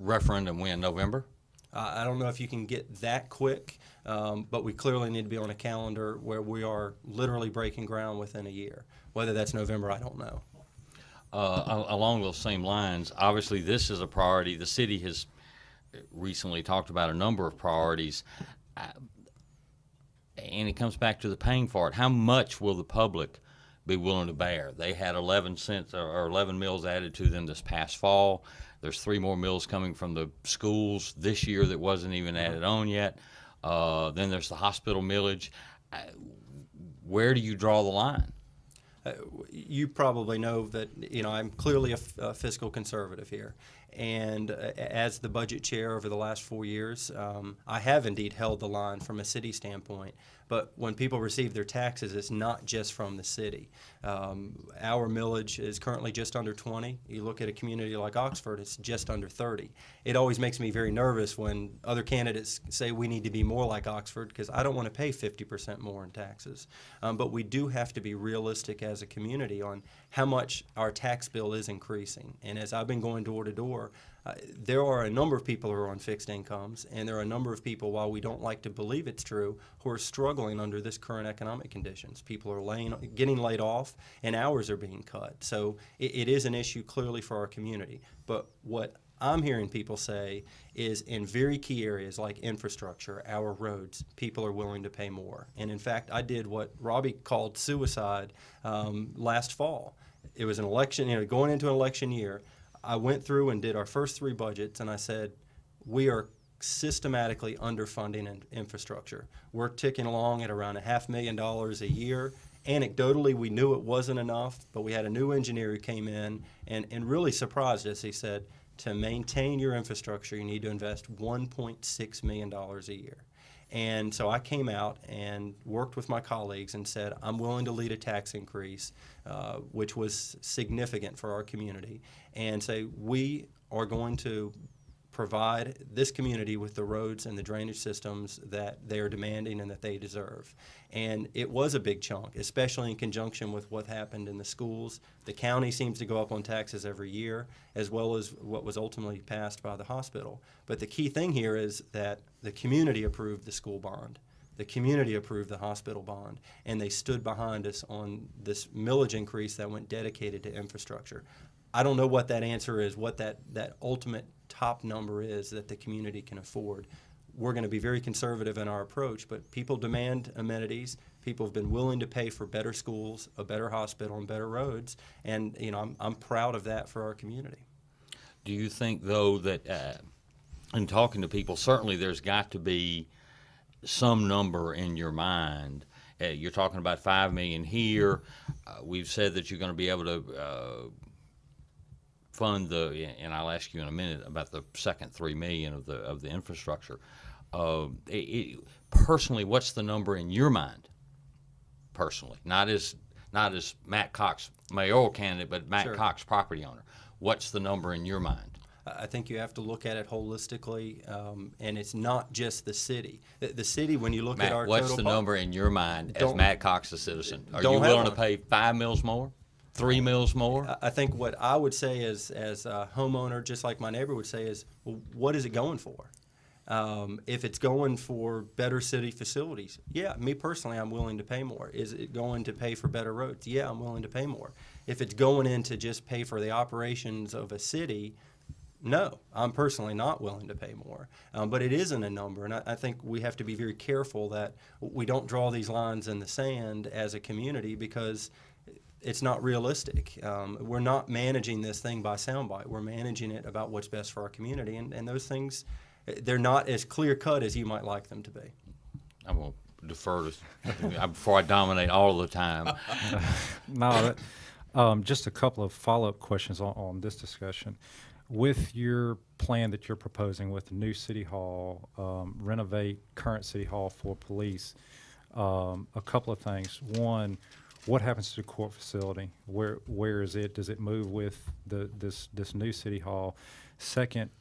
referendum when, November? I don't know if you can get that quick, but we clearly need to be on a calendar where we are literally breaking ground within a year. Whether that's November, I don't know. Along those same lines, obviously this is a priority. The city has recently talked about a number of priorities, and it comes back to the paying for it. How much will the public be willing to bear? They had 11 cents or 11 mills added to them this past fall. There's 3 more mills coming from the schools this year that wasn't even added on yet. Then there's the hospital millage. Where do you draw the line? You probably know that, I'm clearly a fiscal conservative here. And as the budget chair over the last 4 years, I have indeed held the line from a city standpoint. But when people receive their taxes, it's not just from the city. Our millage is currently just under 20. You look at a community like Oxford, it's just under 30. It always makes me very nervous when other candidates say we need to be more like Oxford, because I don't want to pay 50% more in taxes. But we do have to be realistic as a community on how much our tax bill is increasing. And as I've been going door to door, there are a number of people who are on fixed incomes, and there are a number of people, while we don't like to believe it's true, who are struggling under this current economic conditions. People are getting laid off, and hours are being cut. So it is an issue clearly for our community. But what I'm hearing people say is in very key areas like infrastructure, our roads, people are willing to pay more. And in fact, I did what Robbie called suicide last fall. It was an election, going into an election year. I went through and did our first 3 budgets, and I said, we are systematically underfunding infrastructure. We're ticking along at around $500,000 a year. Anecdotally, we knew it wasn't enough, but we had a new engineer who came in and really surprised us. He said, to maintain your infrastructure, you need to invest $1.6 million a year. And so I came out and worked with my colleagues and said, I'm willing to lead a tax increase, which was significant for our community, and say we are going to provide this community with the roads and the drainage systems that they are demanding and that they deserve. And it was a big chunk, especially in conjunction with what happened in the schools. The county seems to go up on taxes every year, as well as what was ultimately passed by the hospital. But the key thing here is that the community approved the school bond. The community approved the hospital bond, and they stood behind us on this millage increase that went dedicated to infrastructure. I don't know what that answer is, what that ultimate top number is that the community can afford. We're going to be very conservative in our approach, but people demand amenities. People have been willing to pay for better schools, a better hospital, and better roads, and I'm proud of that for our community. Do you think, though, that in talking to people, certainly there's got to be some number in your mind? You're talking about $5 million here. We've said that you're going to be able to fund and I'll ask you in a minute about the second $3 million of the infrastructure. Personally, what's the number in your mind? Personally, not as Matt Cox, mayoral candidate, but Matt Sure. Cox, property owner. What's the number in your mind? I think you have to look at it holistically, and it's not just the city. The city, when you look Matt, at our what's total the number in your mind as Matt Cox, a citizen? Are you willing to pay 5 mils more? 3 mils more? I think what I would say as a homeowner, just like my neighbor would say, is, well, what is it going for? If it's going for better city facilities, yeah, me personally, I'm willing to pay more. Is it going to pay for better roads? Yeah, I'm willing to pay more. If it's going in to just pay for the operations of a city, no, I'm personally not willing to pay more. But it isn't a number, and I think we have to be very careful that we don't draw these lines in the sand as a community, because it's not realistic. We're not managing this thing by soundbite. We're managing it about what's best for our community, and those things, they're not as clear-cut as you might like them to be. I'm going to defer to before I dominate all the time. No, just a couple of follow-up questions on this discussion. With your plan that you're proposing with the new city hall, renovate current city hall for police, a couple of things. One, what happens to the court facility? Where is it? Does it move with this new city hall? Second,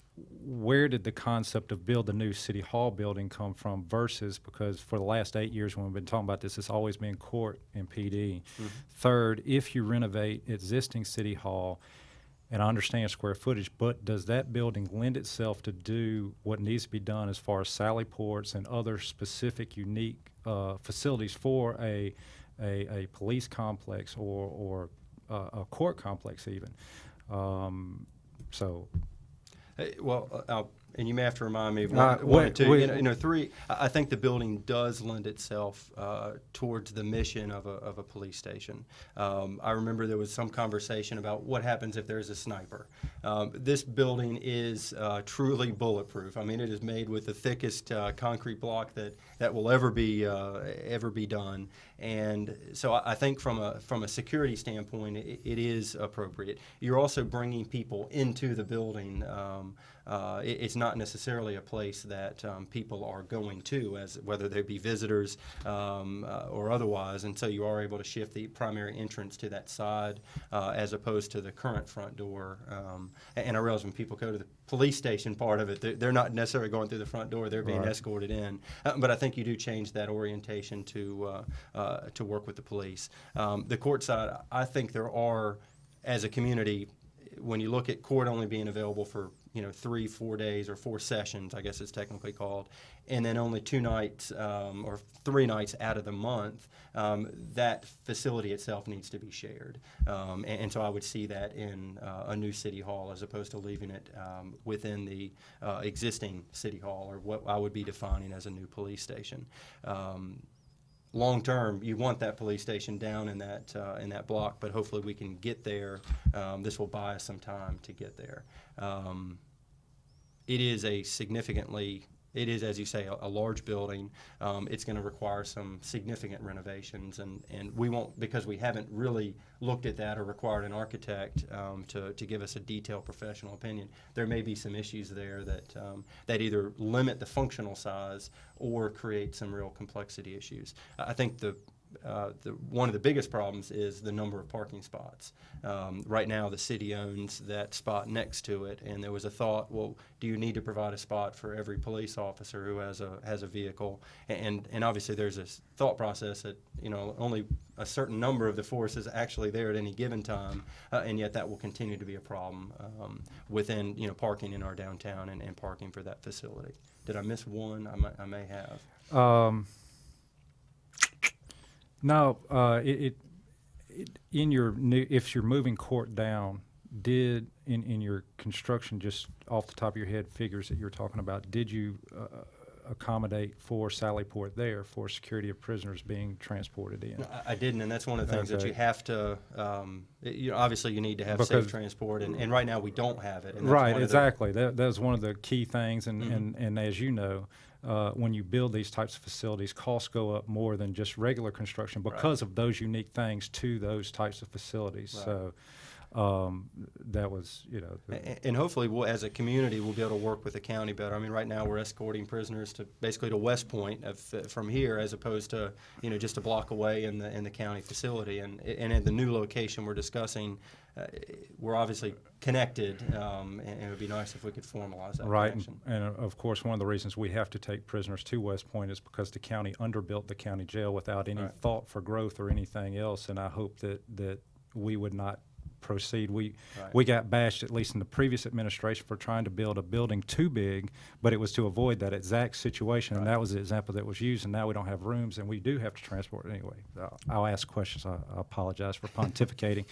where did the concept of build the new city hall building come from versus, because for the last 8 years when we've been talking about this, it's always been court and PD. Mm-hmm. Third, if you renovate existing city hall, and I understand square footage, but does that building lend itself to do what needs to be done as far as sally ports and other specific unique facilities for a police complex or a court complex even? So. And you may have to remind me of What- one or two. what- Three. I think the building does lend itself towards the mission of a police station. I remember there was some conversation about what happens if there's a sniper. This building is truly bulletproof. I mean, it is made with the thickest concrete block that will ever be done. And so I think from a security standpoint, it is appropriate. You're also bringing people into the building. It's not necessarily a place that people are going to, as whether they be visitors or otherwise, and so you are able to shift the primary entrance to that side as opposed to the current front door. And I realize when people go to the police station part of it, they're not necessarily going through the front door; they're being escorted in. But I think you do change that orientation to work with the police. The court side, I think there are, as a community, when you look at court only being available for 3-4 days or 4 sessions, I guess it's technically called, and then only 2 nights or 3 nights out of the month, that facility itself needs to be shared. And so I would see that in a new city hall as opposed to leaving it within the existing city hall, or what I would be defining as a new police station. Long term, you want that police station down in that block, but hopefully we can get there. This will buy us some time to get there. It is as you say, a large building. It's going to require some significant renovations, and we won't, because we haven't really looked at that or required an architect to give us a detailed professional opinion. There may be some issues there that either limit the functional size or create some real complexity issues. I think one of the biggest problems is the number of parking spots. Right now, the city owns that spot next to it, and there was a thought, well, do you need to provide a spot for every police officer who has a vehicle? And obviously, there's this thought process that only a certain number of the force is actually there at any given time, and yet that will continue to be a problem within parking in our downtown and parking for that facility. Did I miss one? I may have. No, in your new, if you're moving court down, did in your construction, just off the top of your head, figures that you're talking about, did you accommodate for sally port there for security of prisoners being transported in? I didn't, and that's one of the things that you have to. Obviously, you need to have Because safe transport, and right now we don't have it. And that's Right, one of exactly. That was one of the key things, and as you know, when you build these types of facilities, costs go up more than just regular construction because of those unique things to those types of facilities. Right. So that was, And hopefully, as a community, we'll be able to work with the county better. I mean, right now we're escorting prisoners basically to West Point from here, as opposed to just a block away in the county facility. And at the new location we're discussing, we're obviously connected, and it would be nice if we could formalize that connection. And of course, one of the reasons we have to take prisoners to West Point is because the county underbuilt the county jail without any thought for growth or anything else. And I hope that we would not proceed. We got bashed, at least in the previous administration, for trying to build a building too big, but it was to avoid that exact situation, and that was the example that was used, and now we don't have rooms, and we do have to transport it anyway. I'll ask questions. I apologize for pontificating.